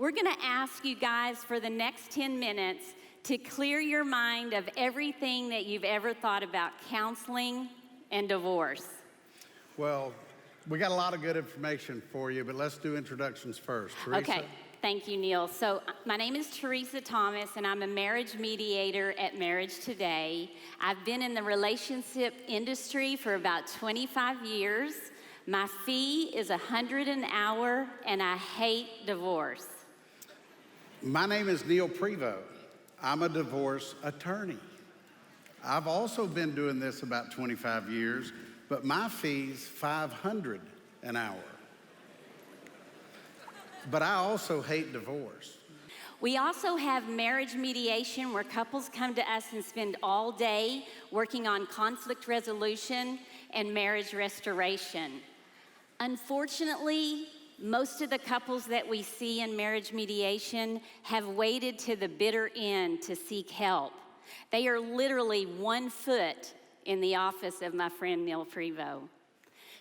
We're going to ask you guys for the next 10 minutes to clear your mind of everything that you've ever thought about counseling and divorce. Well, we got a lot of good information for you, but let's do introductions first. Teresa? Okay, thank you, Neil. So my name is Teresa Thomas, and I'm a marriage mediator at Marriage Today. I've been in the relationship industry for about 25 years. My fee is $100 an hour, and I hate divorce. My name is Neil Prevost. I'm a divorce attorney. I've also been doing this about 25 years, but my fee's $500 an hour. But I also hate divorce. We also have marriage mediation where couples come to us and spend all day working on conflict resolution and marriage restoration. Unfortunately, most of the couples that we see in marriage mediation have waited to the bitter end to seek help. They are literally 1 foot in the office of my friend Neil Prevost.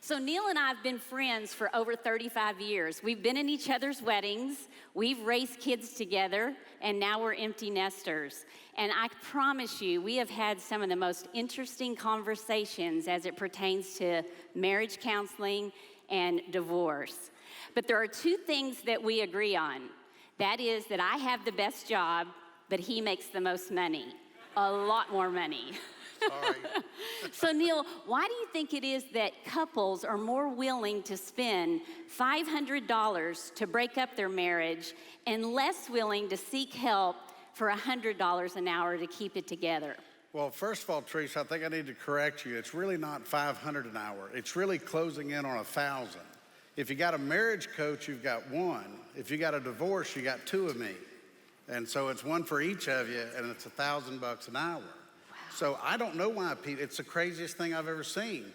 So Neil and I have been friends for over 35 years. We've been in each other's weddings, we've raised kids together, and now we're empty nesters. And I promise you, we have had some of the most interesting conversations as it pertains to marriage counseling and divorce. But there are 2 things that we agree on. That is that I have the best job, but he makes the most money. A lot more money. Sorry. So Neil, why do you think it is that couples are more willing to spend $500 to break up their marriage and less willing to seek help for $100 an hour to keep it together? Well, first of all, Teresa, I think I need to correct you. It's really not $500 an hour. It's really closing in on $1,000. If you got a marriage coach, you've got 1. If you got a divorce, you got 2 of me. And so it's 1 for each of you, and it's $1,000 an hour. Wow. So I don't know why people, it's the craziest thing I've ever seen.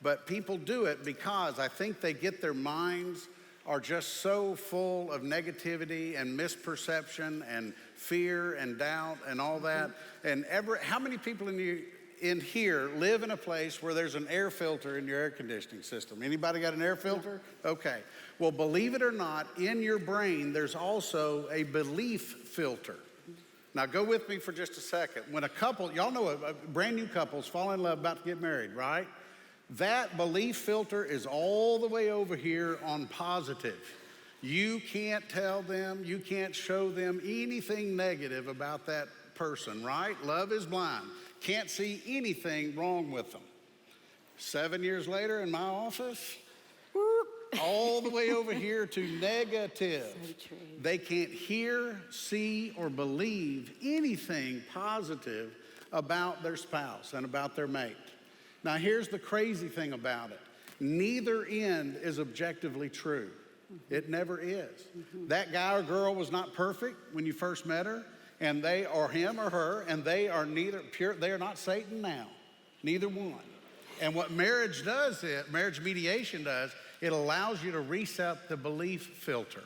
But people do it because I think they get their minds are just so full of negativity and misperception and fear and doubt and all that. And how many people in here live in a place where there's an air filter in your air conditioning system? Anybody got an air filter? Okay. Well, believe it or not, in your brain, there's also a belief filter. Now, go with me for just a second. When a couple, y'all know a brand new couple's fall in love, about to get married, right? That belief filter is all the way over here on positive. You can't tell them, you can't show them anything negative about that person, right? Love is blind. Can't see anything wrong with them. 7 years later in my office, all the way over here to negative. So true. They can't hear, see, or believe anything positive about their spouse and about their mate. Now, here's the crazy thing about it. Neither end is objectively true. It never is. That guy or girl was not perfect when you first met her, and they are him or her, and they are neither pure, they are not Satan now, neither one. And what marriage mediation does, it allows you to reset the belief filter.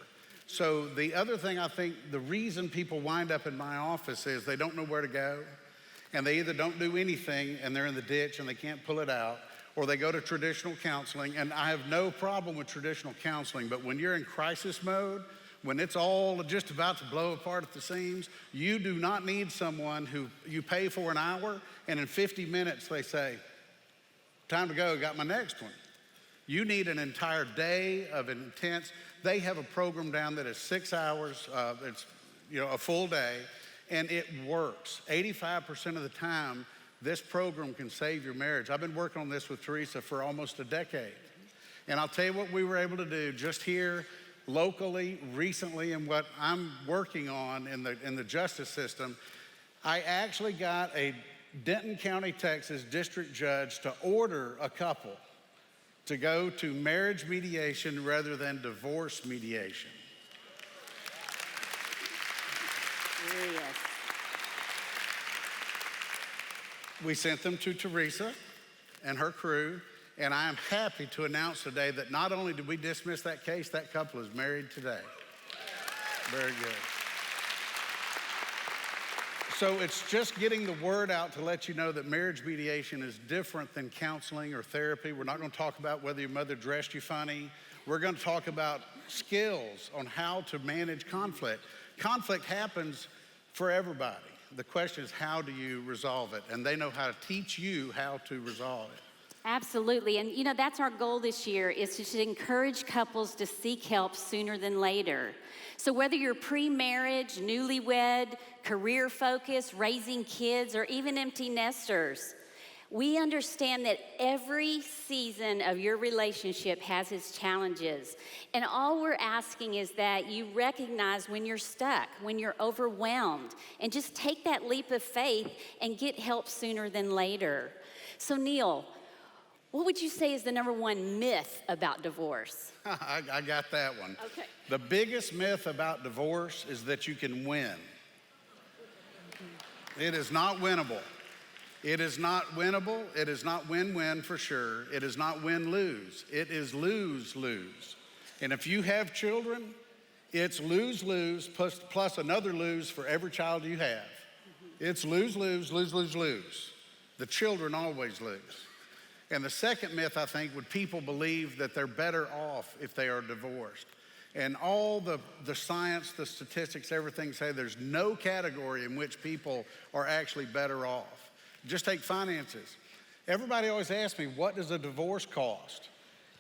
So the other thing I think, the reason people wind up in my office is they don't know where to go, and they either don't do anything and they're in the ditch and they can't pull it out, or they go to traditional counseling. And I have no problem with traditional counseling, but when you're in crisis mode, when it's all just about to blow apart at the seams, you do not need someone who you pay for an hour and in 50 minutes they say, time to go, got my next one. You need an entire day of intense. They have a program down that is 6 hours. It's a full day, and it works. 85% of the time, this program can save your marriage. I've been working on this with Teresa for almost a decade. And I'll tell you what we were able to do just here locally, recently, and what I'm working on in the justice system. I actually got a Denton County, Texas district judge to order a couple to go to marriage mediation rather than divorce mediation. Yes. We sent them to Teresa and her crew, and I am happy to announce today that not only did we dismiss that case, that couple is married today. Very good. So it's just getting the word out to let you know that marriage mediation is different than counseling or therapy. We're not going to talk about whether your mother dressed you funny. We're going to talk about skills on how to manage conflict. Conflict happens for everybody. The question is, how do you resolve it? And they know how to teach you how to resolve it. Absolutely. And you know, that's our goal this year, is to encourage couples to seek help sooner than later. So whether you're pre-marriage, newlywed, career focused, raising kids, or even empty nesters, we understand that every season of your relationship has its challenges. And all we're asking is that you recognize when you're stuck, when you're overwhelmed, and just take that leap of faith and get help sooner than later. So Neil, what would you say is the number one myth about divorce? I got that one. Okay. The biggest myth about divorce is that you can win. It is not winnable. It is not winnable. It is not win-win for sure. It is not win-lose. It is lose-lose. And if you have children, it's lose-lose plus another lose for every child you have. It's lose-lose, lose-lose-lose. The children always lose. And the second myth, I think, would people believe that they're better off if they are divorced. And all the science, the statistics, everything say there's no category in which people are actually better off. Just take finances. Everybody always asks me, what does a divorce cost?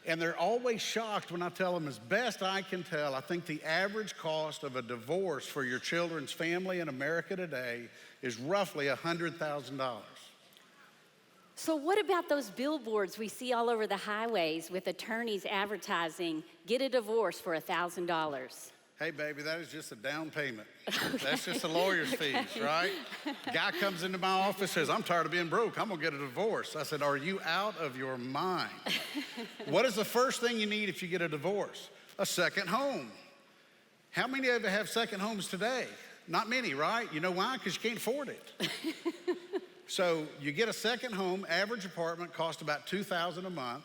And they're always shocked when I tell them, as best I can tell, I think the average cost of a divorce for your children's family in America today is roughly $100,000. So what about those billboards we see all over the highways with attorneys advertising, get a divorce for $1,000? Hey, baby, that is just a down payment. That's just the lawyer's fees, right? Guy comes into my office, says, I'm tired of being broke. I'm going to get a divorce. I said, are you out of your mind? What is the first thing you need if you get a divorce? A second home. How many of you have second homes today? Not many, right? You know why? Because you can't afford it. So you get a second home, average apartment costs about $2,000 a month.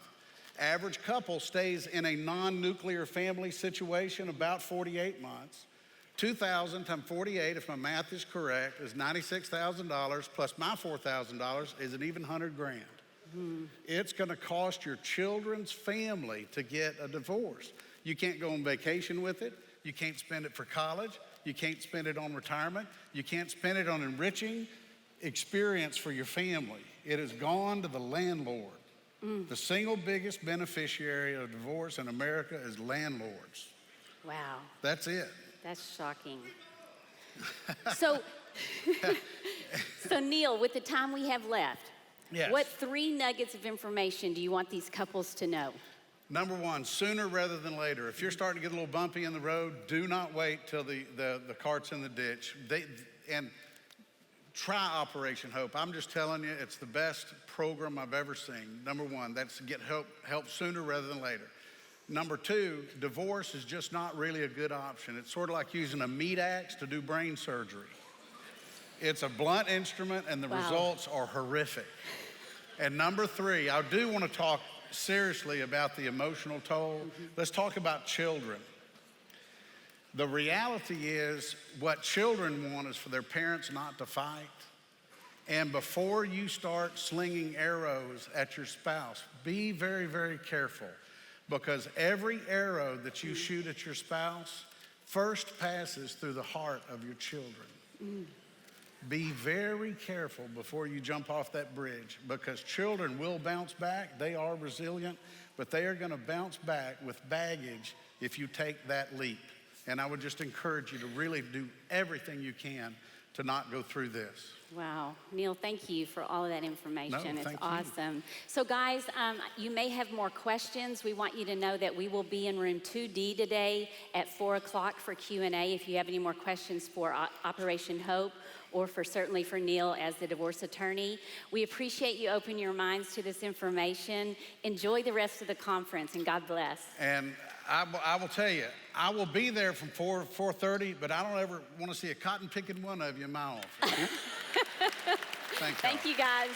Average couple stays in a non-nuclear family situation about 48 months. 2,000 times 48, if my math is correct, is $96,000 plus my $4,000 is an even $100,000. It's going to cost your children's family to get a divorce. You can't go on vacation with it. You can't spend it for college. You can't spend it on retirement. You can't spend it on enriching experience for your family. It has gone to the landlord. The single biggest beneficiary of divorce in America is landlords. Wow. That's it. That's shocking. So Neil, with the time we have left, Yes. what 3 nuggets of information do you want these couples to know? Number one, sooner rather than later. If you're starting to get a little bumpy in the road, do not wait till the cart's in the ditch. And try Operation Hope. I'm just telling you, it's the best program I've ever seen. Number one, that's get help sooner rather than later. Number two, divorce is just not really a good option. It's sort of like using a meat axe to do brain surgery. It's a blunt instrument and the results are horrific. And number three, I do want to talk seriously about the emotional toll. Let's talk about children. The reality is what children want is for their parents not to fight. And before you start slinging arrows at your spouse, be very, very careful, because every arrow that you shoot at your spouse first passes through the heart of your children. Be very careful before you jump off that bridge, because children will bounce back. They are resilient, but they are going to bounce back with baggage if you take that leap. And I would just encourage you to really do everything you can to not go through this. Wow. Neil, thank you for all of that information. No, it's thank you. awesome. So guys, you may have more questions. We want you to know that we will be in room 2D today at 4 o'clock for Q&A if you have any more questions for Operation Hope, or certainly for Neil as the divorce attorney. We appreciate you opening your minds to this information. Enjoy the rest of the conference, and God bless. And I will tell you, I will be there from 4:30, but I don't ever want to see a cotton picking one of you in my office. Thank you, guys.